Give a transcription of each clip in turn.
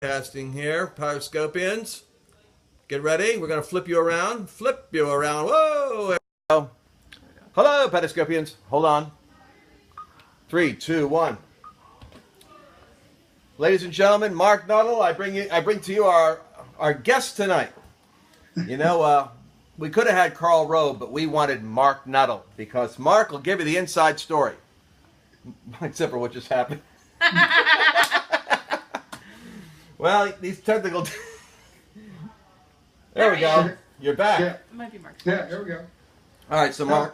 Casting here, Periscopians. Get ready. We're going to flip you around. Flip you around. Whoa! There we go. Hello, Periscopians. Hold on. Three, two, one. Ladies and gentlemen, Mark Nuttall. I bring to you our guest tonight. We could have had Karl Rove, but we wanted Mark Nuttall because Mark will give you the inside story. Except for what just happened. Well, these technical. There we go. You're back. Yeah. It might be Mark. Yeah, there we go. All right, so Mark,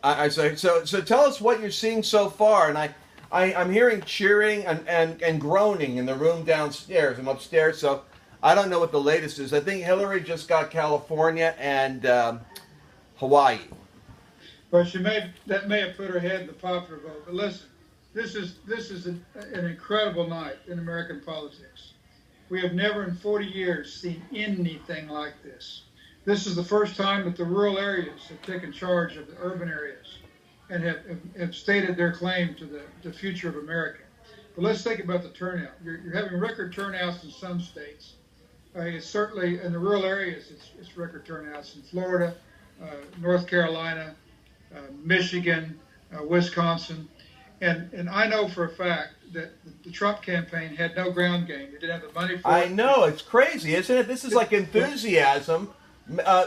I say so. So tell us what you're seeing so far, and I'm hearing cheering and groaning in the room downstairs. I'm upstairs, so I don't know what the latest is. I think Hillary just got California and Hawaii. Well, that may have put her head in the popular vote. But listen, this is an incredible night in American politics. We have never in 40 years seen anything like this. This is the first time that the rural areas have taken charge of the urban areas and have stated their claim to the future of America. But let's think about the turnout. You're having record turnouts in some states. It's certainly in the rural areas, it's record turnouts in Florida, North Carolina, Michigan, Wisconsin. And I know for a fact that the Trump campaign had no ground game. They didn't have the money for it. I know, it's crazy, isn't it? This is like enthusiasm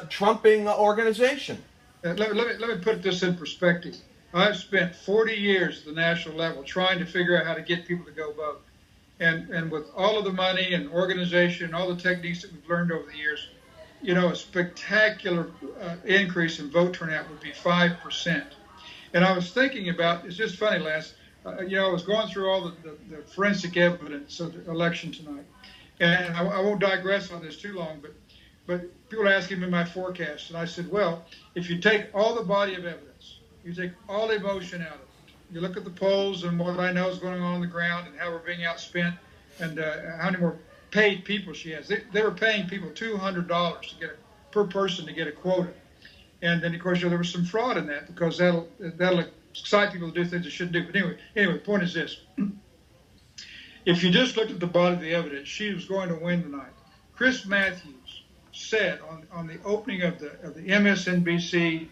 trumping organization. Let me put this in perspective. I've spent 40 years at the national level trying to figure out how to get people to go vote. And with all of the money and organization and all the techniques that we've learned over the years, a spectacular increase in vote turnout would be 5%. And I was thinking about, it's just funny, Lance, I was going through all the forensic evidence of the election tonight. And I won't digress on this too long, but people are asking me my forecast. And I said, well, if you take all the body of evidence, you take all the emotion out of it, you look at the polls and what I know is going on the ground and how we're being outspent and how many more paid people she has. They were paying people $200 to get per person to get a quota. And then, of course, there was some fraud in that because that'll excite people to do things they shouldn't do. But anyway, the point is this. If you just looked at the body of the evidence, she was going to win tonight. Chris Matthews said on the opening of the MSNBC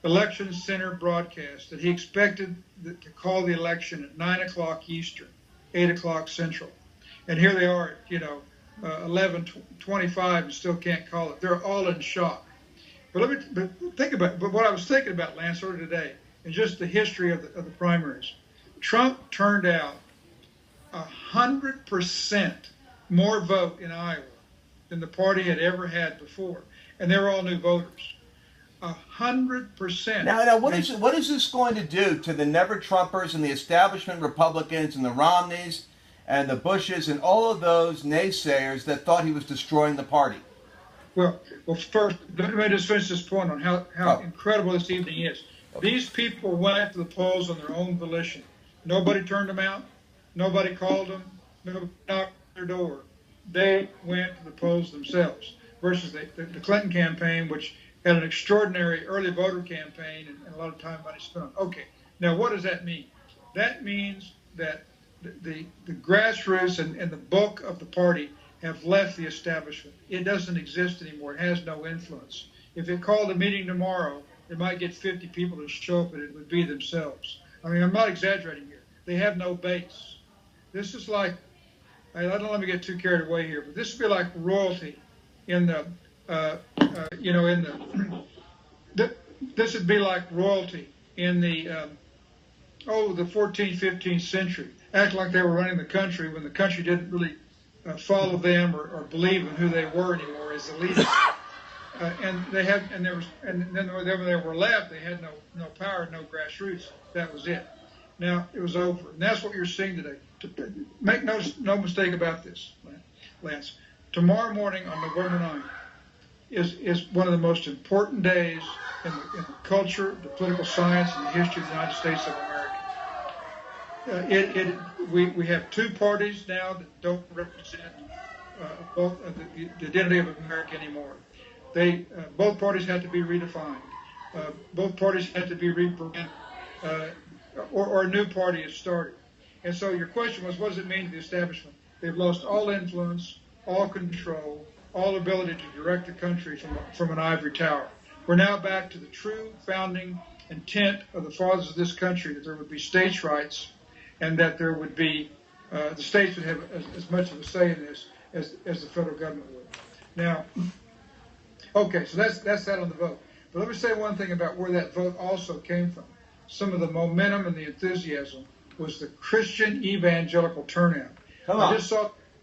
Election Center broadcast that he expected to call the election at 9 o'clock Eastern, 8 o'clock Central. And here they are at, 11:25 and still can't call it. They're all in shock. But think about it. But what I was thinking about, Lance, earlier today, and just the history of the primaries. Trump turned out 100% more vote in Iowa than the party had ever had before, and they were all new voters. 100%. Now, what is this going to do to the Never Trumpers and the establishment Republicans and the Romneys and the Bushes and all of those naysayers that thought he was destroying the party? Well, first, let me just finish this point on how incredible this evening is. These people went to the polls on their own volition. Nobody turned them out. Nobody called them. Nobody knocked on their door. They went to the polls themselves versus the Clinton campaign, which had an extraordinary early voter campaign and a lot of time money spent on. Okay, now what does that mean? That means that the grassroots and the bulk of the party have left the establishment. It doesn't exist anymore. It has no influence. If it called a meeting tomorrow, it might get 50 people to show up, and it would be themselves. I mean, I'm not exaggerating here. They have no base. This is like, I don't let me get too carried away here, but this would be like royalty in the, this would be like royalty in the 14th, 15th century. Act like they were running the country when the country didn't really follow them or believe in who they were anymore as the leaders. And then whenever they were left, they had no power, no grassroots. That was it. Now it was over, and that's what you're seeing today. Make no mistake about this, Lance. Tomorrow morning on November 9th is one of the most important days in the culture, the political science, and the history of the United States of America. We have two parties now that don't represent both the identity of America anymore. Both parties had to be redefined. Both parties had to be rebranded, or a new party is started. And so your question was, what does it mean to the establishment? They've lost all influence, all control, all ability to direct the country from an ivory tower. We're now back to the true founding intent of the fathers of this country, that there would be states' rights, and that there would be the states would have as much of a say in this as the federal government would. Now, okay, so that's that on the vote. But let me say one thing about where that vote also came from. Some of the momentum and the enthusiasm was the Christian evangelical turnout. I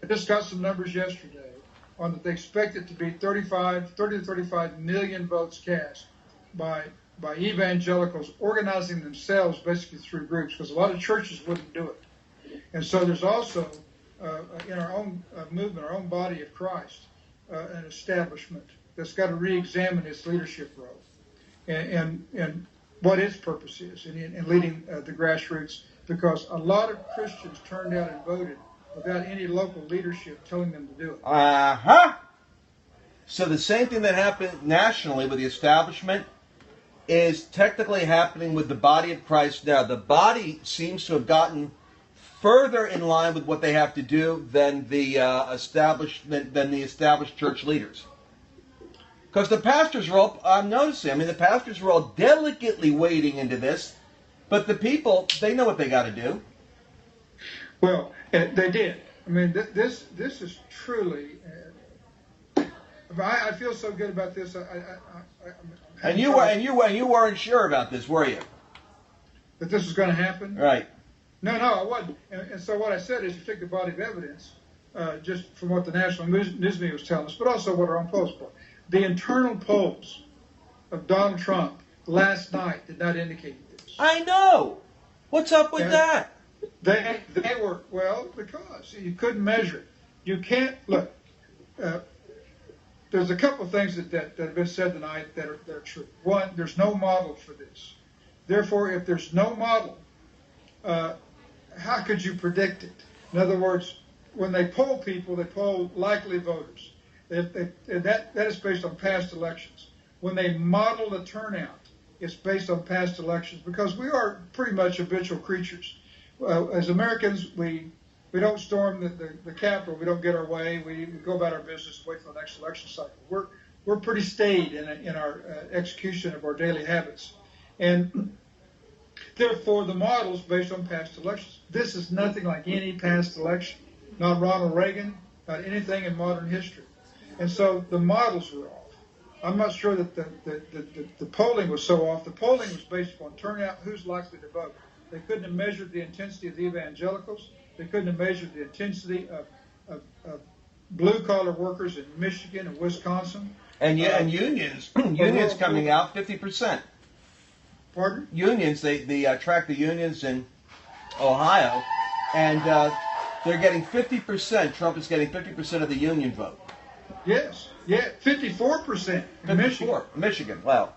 just got some numbers yesterday on that they expect it to be 30 to 35 million votes cast by evangelicals organizing themselves basically through groups, because a lot of churches wouldn't do it. And so there's also in our own movement, our own body of Christ, an establishment that's got to re-examine its leadership role and what its purpose is in leading the grassroots, because a lot of Christians turned out and voted without any local leadership telling them to do it. So the same thing that happened nationally with the establishment is technically happening with the body of Christ now. The body seems to have gotten further in line with what they have to do than the established church leaders. Because the pastors are all, I'm noticing, the pastors are all delicately wading into this, but the people, they know what they got to do. Well, they did. This is truly. I feel so good about this. And you weren't sure about this, were you? That this was going to happen? Right. No, I wasn't. And so what I said is, you take the body of evidence, just from what the National News Media was telling us, but also what our own polls were. The internal polls of Donald Trump last night did not indicate this. I know. What's up with that? They were, well, because you couldn't measure it. You can't, look, there's a couple of things that have been said tonight that are true. One, there's no model for this. Therefore, if there's no model, how could you predict it? In other words, when they poll people, they poll likely voters. That is based on past elections. When they model the turnout, it's based on past elections, because we are pretty much habitual creatures. As Americans, we don't storm the Capitol. We don't get our way. We go about our business, wait for the next election cycle. We're pretty staid in our execution of our daily habits, and therefore the model is based on past elections. This is nothing like any past election. Not Ronald Reagan, not anything in modern history. And so the models were off. I'm not sure that the polling was so off. The polling was based upon turnout, who's likely to vote. They couldn't have measured the intensity of the evangelicals. They couldn't have measured the intensity of blue-collar workers in Michigan and Wisconsin. And unions coming out 50%. Pardon? Unions, they track the unions in Ohio, and they're getting 50%. Trump is getting 50% of the union vote. Yes, 54% in Michigan. Michigan, wow.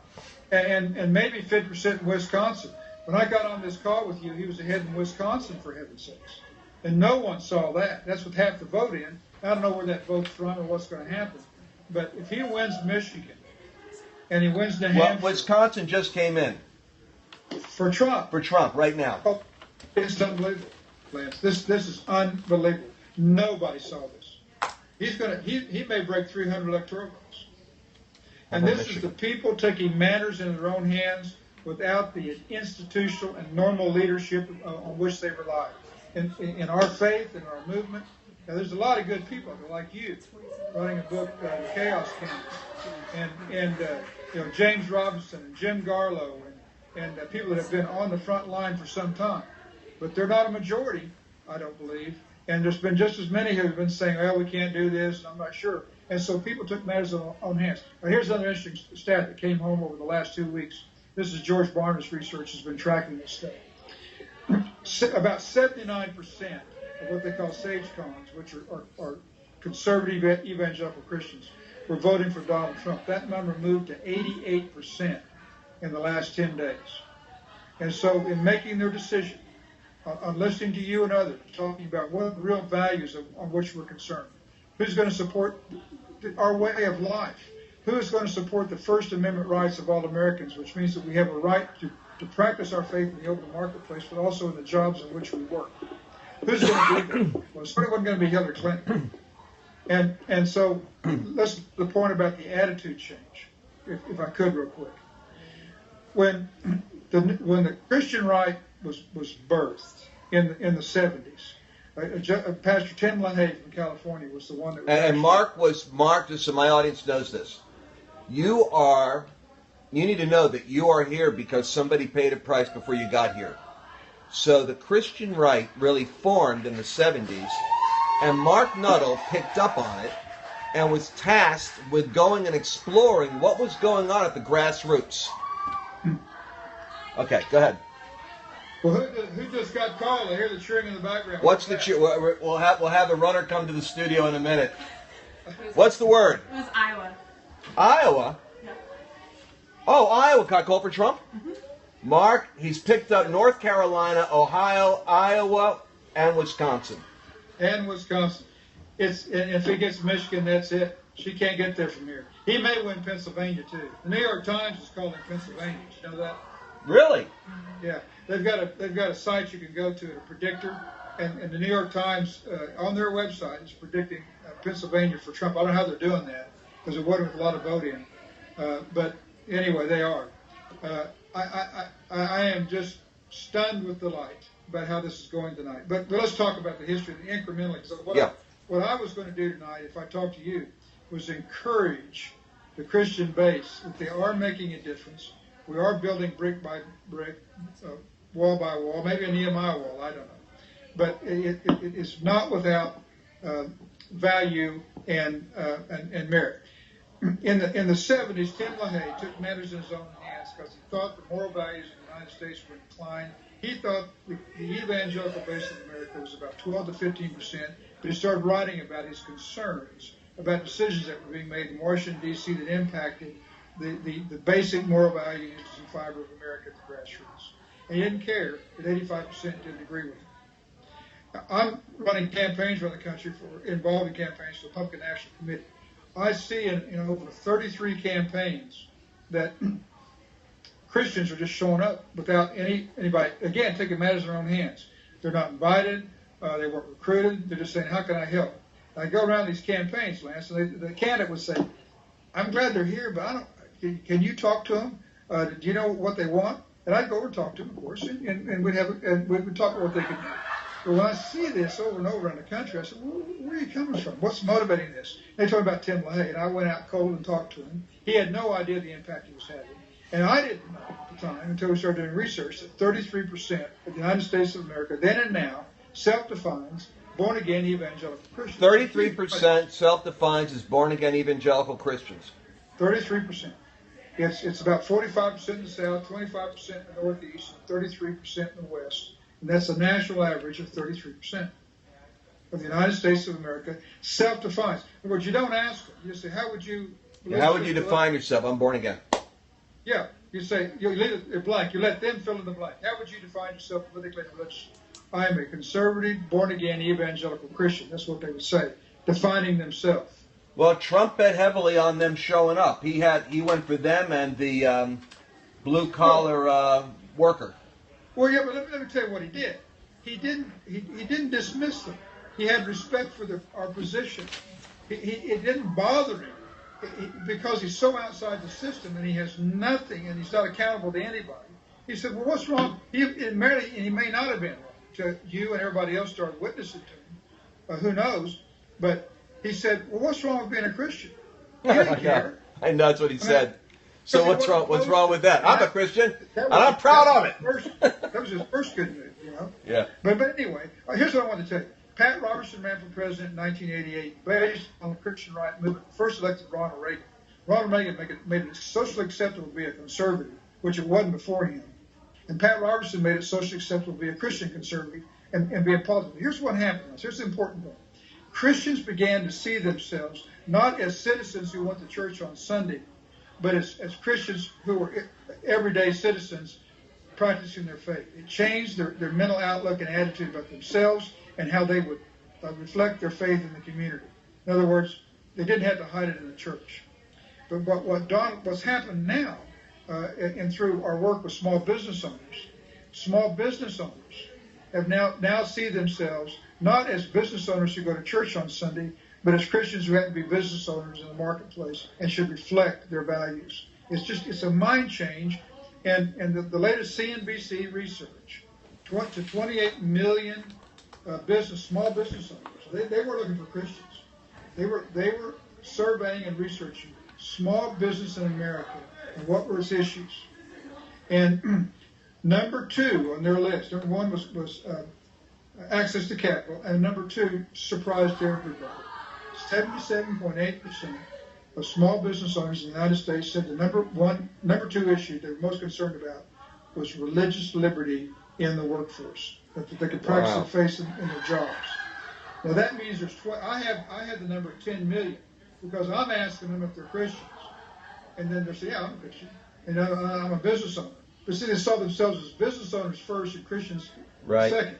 And maybe 50% in Wisconsin. When I got on this call with you, he was ahead in Wisconsin, for heaven's sakes. And no one saw that. That's with half the vote in. I don't know where that vote's from or what's going to happen. But if he wins Michigan and he wins New Hampshire. Well, Wisconsin just came in. For Trump. For Trump, right now. Oh, it's unbelievable, Lance. This is unbelievable. Nobody saw this. He may break 300 electoral votes. And this is the people taking matters into their own hands without the institutional and normal leadership on which they rely. In our faith, in our movement, now there's a lot of good people like you writing a book, The Chaos Camp, and James Robinson and Jim Garlow and people that have been on the front line for some time. But they're not a majority, I don't believe. And there's been just as many who have been saying, well, we can't do this, and I'm not sure. And so people took matters in their own hands. Now, here's another interesting stat that came home over the last 2 weeks. This is George Barna's research has been tracking this stuff. About 79% of what they call sage cons, which are conservative evangelical Christians, were voting for Donald Trump. That number moved to 88% in the last 10 days. And so in making their decision, on listening to you and others, talking about what are the real values on which we're concerned, who's going to support our way of life, who is going to support the First Amendment rights of all Americans, which means that we have a right to practice our faith in the open marketplace, but also in the jobs in which we work. Who's going to do that? Well, it certainly wasn't going to be Hillary Clinton. And so that's the point about the attitude change, if I could real quick. When the Christian right was birthed in the 70s, Pastor Tim LaHaye from California was the one that was and Mark, just so my audience knows this, you need to know that you are here because somebody paid a price before you got here. So the Christian right really formed in the 70s, and Mark Nuttall picked up on it and was tasked with going and exploring what was going on at the grassroots. Okay, go ahead. Well, who just got called? I hear the cheering in the background. What's the cheer? We'll have the runner come to the studio in a minute. What's the word? It was Iowa. Iowa? Yeah. Oh, Iowa got called for Trump? Mm-hmm. Mark, he's picked up North Carolina, Ohio, Iowa, and Wisconsin. And Wisconsin. And if he gets Michigan, that's it. She can't get there from here. He may win Pennsylvania, too. The New York Times is calling Pennsylvania. Did you know that? Really? Yeah. They've got a site you can go to, a predictor, and the New York Times on their website is predicting Pennsylvania for Trump. I don't know how they're doing that because it wasn't with a lot of vote in. But anyway, they are. I am just stunned with delight about how this is going tonight. But let's talk about the history incrementally. So what I was going to do tonight, if I talked to you, was encourage the Christian base that they are making a difference. We are building brick by brick, wall by wall, maybe a Nehemiah wall, I don't know. But it is not without value and merit. In the 70s, Tim LaHaye took matters in his own hands because he thought the moral values of the United States were in decline. He thought the evangelical base of America was about 12 to 15%, but he started writing about his concerns about decisions that were being made in Washington, D.C. that impacted the basic moral values and fiber of America at the grassroots. And he didn't care that 85% didn't agree with him. Now, I'm running campaigns around the country involved in campaigns for the Republican National Committee. I see in over 33 campaigns that Christians are just showing up without anybody, again, taking matters in their own hands. They're not invited. They weren't recruited. They're just saying, how can I help? And I go around these campaigns, Lance, and the candidate would say, I'm glad they're here, but can you talk to them? Do you know what they want? And I'd go over and talk to them, of course, and we'd talk about what they could do. But when I see this over and over around the country, I said, where are you coming from? What's motivating this? They told me about Tim LaHaye, and I went out cold and talked to him. He had no idea the impact he was having. And I didn't know at the time, until we started doing research, that 33% of the United States of America, then and now, self-defines born-again evangelical Christians. 33% self-defines as born-again evangelical Christians. 33%. It's about 45% in the South, 25% in the Northeast, and 33% in the West. And that's a national average of 33% of the United States of America self-defines. In other words, you don't ask them. You say, how would you define yourself? I'm born again. Yeah. You say, you leave it blank. You let them fill in the blank. How would you define yourself politically and religiously? I am a conservative, born-again, evangelical Christian. That's what they would say, defining themselves. Well, Trump bet heavily on them showing up. He went for them and the blue-collar worker. Well, yeah, but let me tell you what he did. He didn't dismiss them. He had respect for our position. It didn't bother him because he's so outside the system and he has nothing and he's not accountable to anybody. He said, well, what's wrong? He may not have been wrong. To you and everybody else started witnessing to him. Who knows? But he said, well, what's wrong with being a Christian? He didn't care. I know that's what he said. So what's wrong? What's wrong with that? I'm a Christian, and I'm proud of it. That was his first good move, Yeah. But anyway, here's what I wanted to tell you. Pat Robertson ran for president in 1988, based on the Christian right movement. First elected Ronald Reagan. Ronald Reagan made it socially acceptable to be a conservative, which it wasn't before him. And Pat Robertson made it socially acceptable to be a Christian conservative and be a positive. Here's what happened. Here's the important thing. Christians began to see themselves not as citizens who went to church on Sunday, but as Christians who were everyday citizens practicing their faith. It changed their mental outlook and attitude about themselves and how they would reflect their faith in the community. In other words, they didn't have to hide it in the church. But what's happened now, and through our work with small business owners have now see themselves not as business owners who go to church on Sunday, but as Christians who have to be business owners in the marketplace and should reflect their values. It's a mind change. And the latest CNBC research, to 28 million small business owners, they were looking for Christians. They were surveying and researching small business in America and what were its issues. And number 2 on their list, number 1 was access to capital, and number 2 surprised everybody. 77.8% of small business owners in the United States said the number 2 issue they were most concerned about was religious liberty in the workforce, that they could practice their faith in their jobs. Now that means I had the number 10 million because I'm asking them if they're Christians, and then they say, yeah, I'm a Christian, and I'm a business owner. But see, they saw themselves as business owners first and Christians second.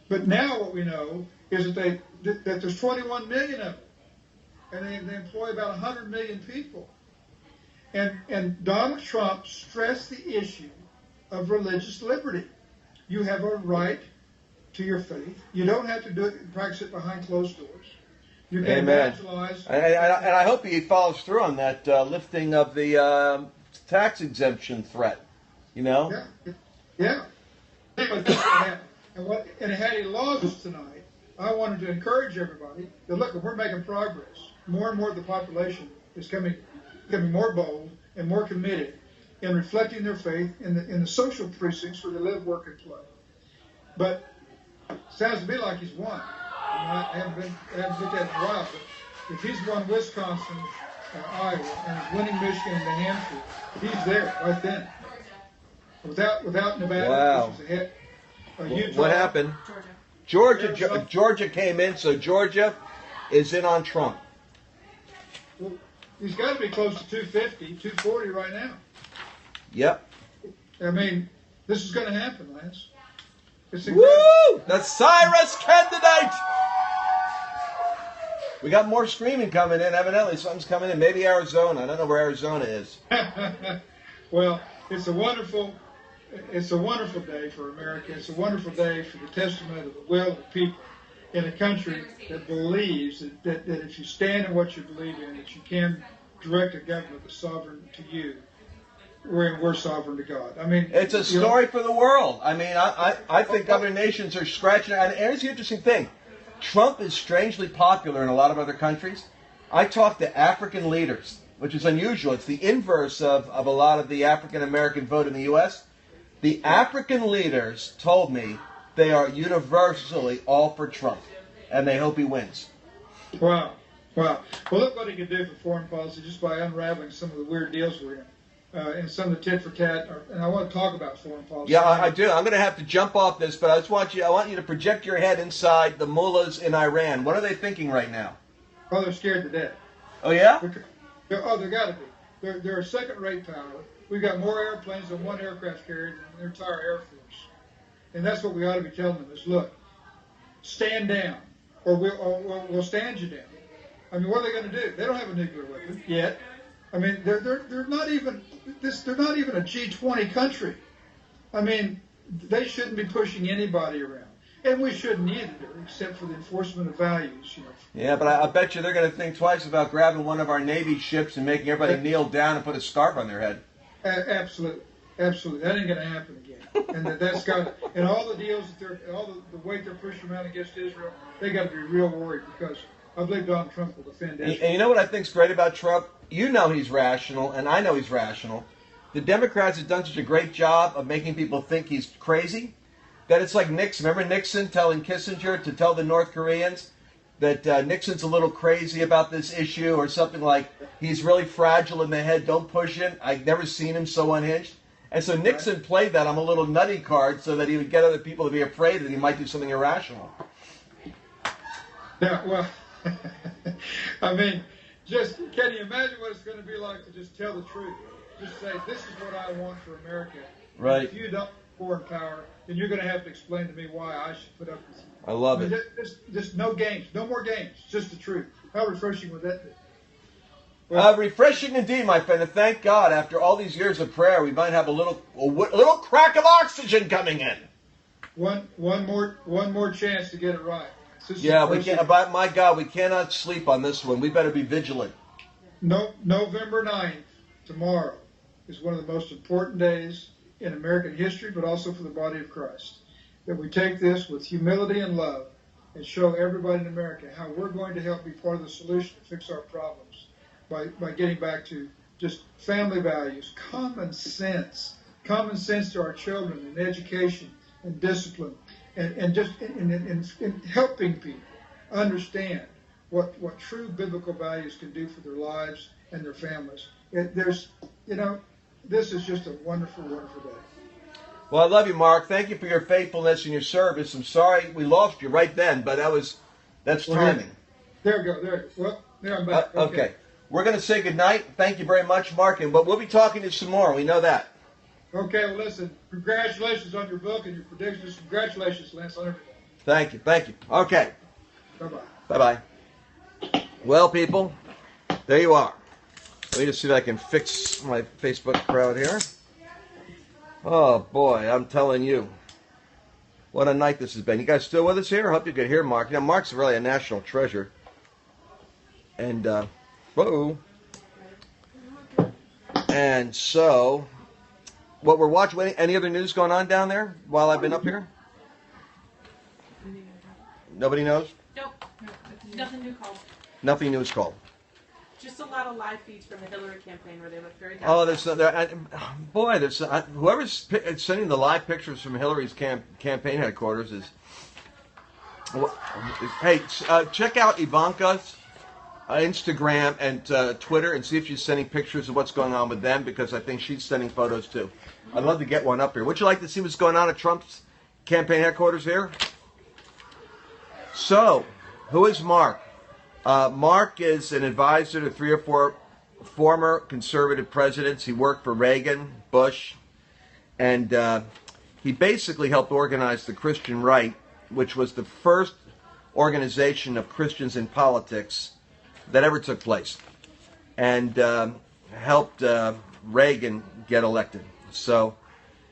But now what we know is that there's 21 million of them, and they employ about 100 million people. And Donald Trump stressed the issue of religious liberty. You have a right to your faith. You don't have to do it and practice it behind closed doors. You can evangelize. And I hope he follows through on that lifting of the tax exemption threat. You know? Yeah. And had he lost tonight, I wanted to encourage everybody that look, we're making progress. More and more of the population is becoming more bold and more committed in reflecting their faith in the social precincts where they live, work, and play. But it sounds to me like he's won. I haven't looked at it in a while, but if he's won Wisconsin, Iowa, and he's winning Michigan and New Hampshire, he's there right then. Without Nevada, which is ahead. What happened? Georgia came in, so Georgia is in on Trump. Well, he's got to be close to 250, 240 right now. Yep. I mean, this is going to happen, Lance. It's incredible. Woo! The Cyrus candidate! We got more screaming coming in. Evidently, something's coming in. Maybe Arizona. I don't know where Arizona is. Well, it's a wonderful day for America. It's a wonderful day for the testament of the will of the people in a country that believes that if you stand in what you believe in, that you can direct a government that's sovereign to you, we're sovereign to God. I mean, it's a story for the world. I mean, I think other nations are scratching. And here's the interesting thing. Trump is strangely popular in a lot of other countries. I talked to African leaders, which is unusual. It's the inverse of a lot of the African-American vote in the U.S. The African leaders told me they are universally all for Trump, and they hope he wins. Wow. Well, look what he can do for foreign policy just by unraveling some of the weird deals we're in. And some of the tit for tat, and I want to talk about foreign policy. Yeah, I do. I'm going to have to jump off this, but I want you to project your head inside the mullahs in Iran. What are they thinking right now? Oh, they're scared to death. Oh, yeah? They got to be. They're a second-rate power. We've got more airplanes than one aircraft carrier than their entire Air Force. And that's what we ought to be telling them is, look, stand down, or we'll stand you down. I mean, what are they going to do? They don't have a nuclear weapon yet. I mean, they're not even a G20 country. I mean, they shouldn't be pushing anybody around, and we shouldn't either, except for the enforcement of values. You know. Yeah, but I bet you they're going to think twice about grabbing one of our Navy ships and making everybody kneel down and put a scarf on their head. Absolutely, that ain't going to happen again. And that's got and all the deals all the weight they're pushing around against Israel, they got to be real worried because I believe Donald Trump will defend Israel. And you know what I think's great about Trump? You know he's rational, and I know he's rational. The Democrats have done such a great job of making people think he's crazy that it's like Nixon. Remember Nixon telling Kissinger to tell the North Koreans that Nixon's a little crazy about this issue or something like he's really fragile in the head, don't push it. I've never seen him so unhinged. And so Nixon played that on a little nutty card so that he would get other people to be afraid that he might do something irrational. Yeah, well, I mean, can you imagine what it's going to be like to just tell the truth? Just say, this is what I want for America. Right. If you don't foreign power, then you're going to have to explain to me why I should put up with you. I love it. Just no games. No more games. Just the truth. How refreshing would that be? Well, refreshing indeed, my friend. And thank God, after all these years of prayer, we might have a little crack of oxygen coming in. one more chance to get it right. Yeah, we can't. But my God, we cannot sleep on this one. We better be vigilant. No, November 9th, tomorrow, is one of the most important days in American history, but also for the body of Christ. That we take this with humility and love and show everybody in America how we're going to help be part of the solution to fix our problems by getting back to just family values, common sense to our children in education and discipline, and just in helping people understand what true biblical values can do for their lives and their families. This is just a wonderful, wonderful day. Well, I love you, Mark. Thank you for your faithfulness and your service. I'm sorry we lost you right then, but that's timing. There you go. Well, there I'm back. Okay. We're going to say goodnight. Thank you very much, Mark, but we'll be talking to you some more. We know that. Okay, well, listen, congratulations on your book and your predictions. Congratulations, Lance, on everything. Thank you. Okay. Bye-bye. Bye-bye. Well, people, there you are. Let me just see if I can fix my Facebook crowd here. Oh, boy, I'm telling you. What a night this has been. You guys still with us here? I hope you could hear Mark. Mark's really a national treasure. And, whoa. And so, what we're watching, any other news going on down there while I've been up here? Nobody knows? Nope. Nothing new called. Nothing new is called. Just a lot of live feeds from the Hillary campaign where they look very down. Oh, there's whoever's sending the live pictures from Hillary's campaign headquarters is. Hey, check out Ivanka's Instagram and Twitter and see if she's sending pictures of what's going on with them, because I think she's sending photos too. I'd love to get one up here. Would you like to see what's going on at Trump's campaign headquarters here? So, who is Mark? Mark is an advisor to 3 or 4 former conservative presidents. He worked for Reagan, Bush, and he basically helped organize the Christian Right, which was the first organization of Christians in politics that ever took place, and helped Reagan get elected. So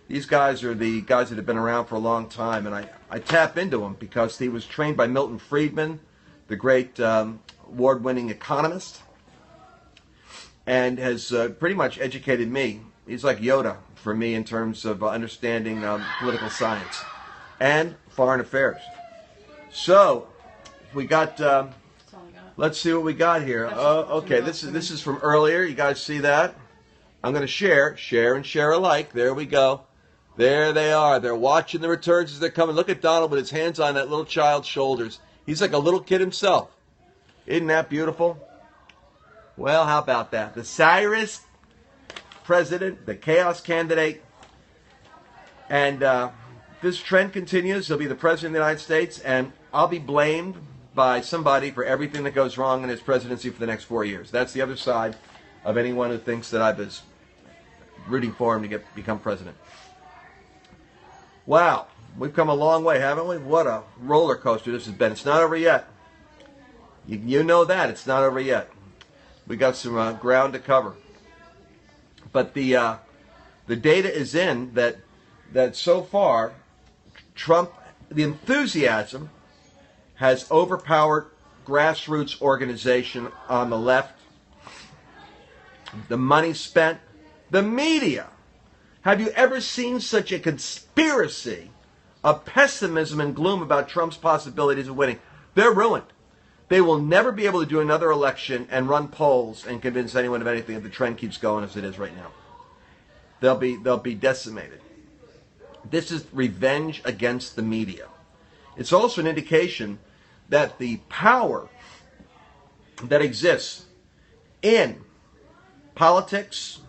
these guys are the guys that have been around for a long time, and I tap into him because he was trained by Milton Friedman, the great award-winning economist, and has pretty much educated me. He's like Yoda for me in terms of understanding political science and foreign affairs. So we got. Let's see what we got here. Okay, this is from earlier. You guys see that? I'm going to share and share alike. There we go. There they are. They're watching the returns as they're coming. Look at Donald with his hands on that little child's shoulders. He's like a little kid himself. Isn't that beautiful? Well, how about that? The Cyrus president, the chaos candidate. And this trend continues. He'll be the president of the United States, and I'll be blamed by somebody for everything that goes wrong in his presidency for the next 4 years. That's the other side of anyone who thinks that I was rooting for him to become president. Wow, we've come a long way, haven't we? What a roller coaster this has been. It's not over yet. You know that. It's not over yet. We got some ground to cover. But the data is in that so far, Trump, the enthusiasm has overpowered grassroots organization on the left. The money spent. The media. Have you ever seen such a conspiracy of pessimism and gloom about Trump's possibilities of winning? They're ruined. They will never be able to do another election and run polls and convince anyone of anything if the trend keeps going as it is right now. They'll be decimated. This is revenge against the media. It's also an indication that the power that exists in politics,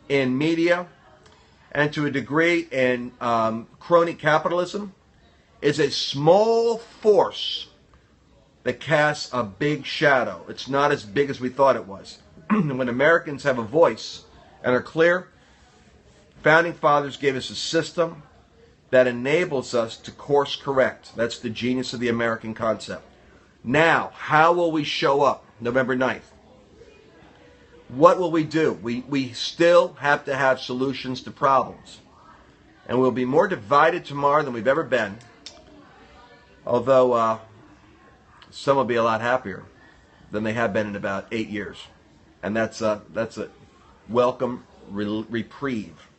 in media, and to a degree in crony capitalism is a small force that casts a big shadow. It's not as big as we thought it was. When Americans have a voice and are clear, Founding Fathers gave us a system that enables us to course correct. That's the genius of the American concept. Now, how will we show up November 9th? What will we do? We still have to have solutions to problems. And we'll be more divided tomorrow than we've ever been. Although some will be a lot happier than they have been in about 8 years. And that's a welcome reprieve.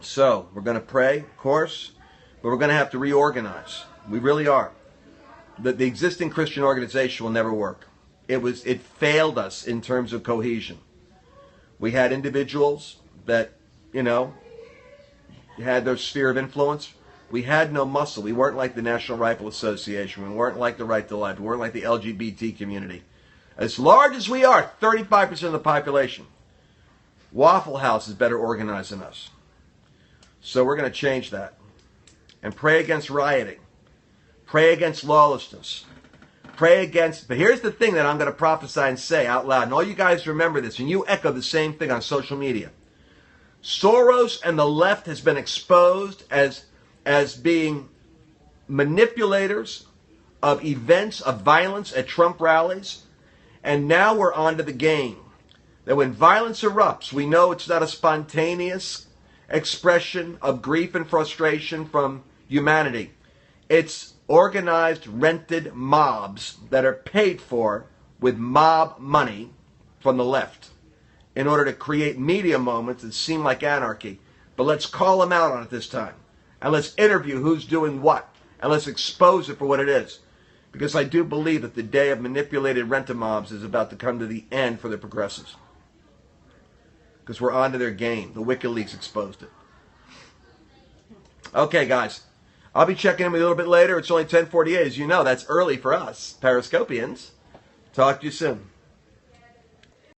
So, we're going to pray, of course, but we're going to have to reorganize. We really are. The existing Christian organization will never work. It failed us in terms of cohesion. We had individuals that, had their sphere of influence. We had no muscle. We weren't like the National Rifle Association. We weren't like the Right to Life. We weren't like the LGBT community. As large as we are, 35% of the population, Waffle House is better organized than us. So we're going to change that. And pray against rioting. Pray against lawlessness. Pray against... But here's the thing that I'm going to prophesy and say out loud. And all you guys remember this. And you echo the same thing on social media. Soros and the left has been exposed as being manipulators of events of violence at Trump rallies. And now we're on to the game. That when violence erupts, we know it's not a spontaneous expression of grief and frustration from humanity. It's organized, rented mobs that are paid for with mob money from the left in order to create media moments that seem like anarchy. But let's call them out on it this time. And let's interview who's doing what. And let's expose it for what it is. Because I do believe that the day of manipulated rent-a-mobs is about to come to the end for the progressives. Because we're on to their game. The WikiLeaks exposed it. Okay, guys. I'll be checking in with you a little bit later. It's only 10:48. As you know, that's early for us, Periscopians. Talk to you soon.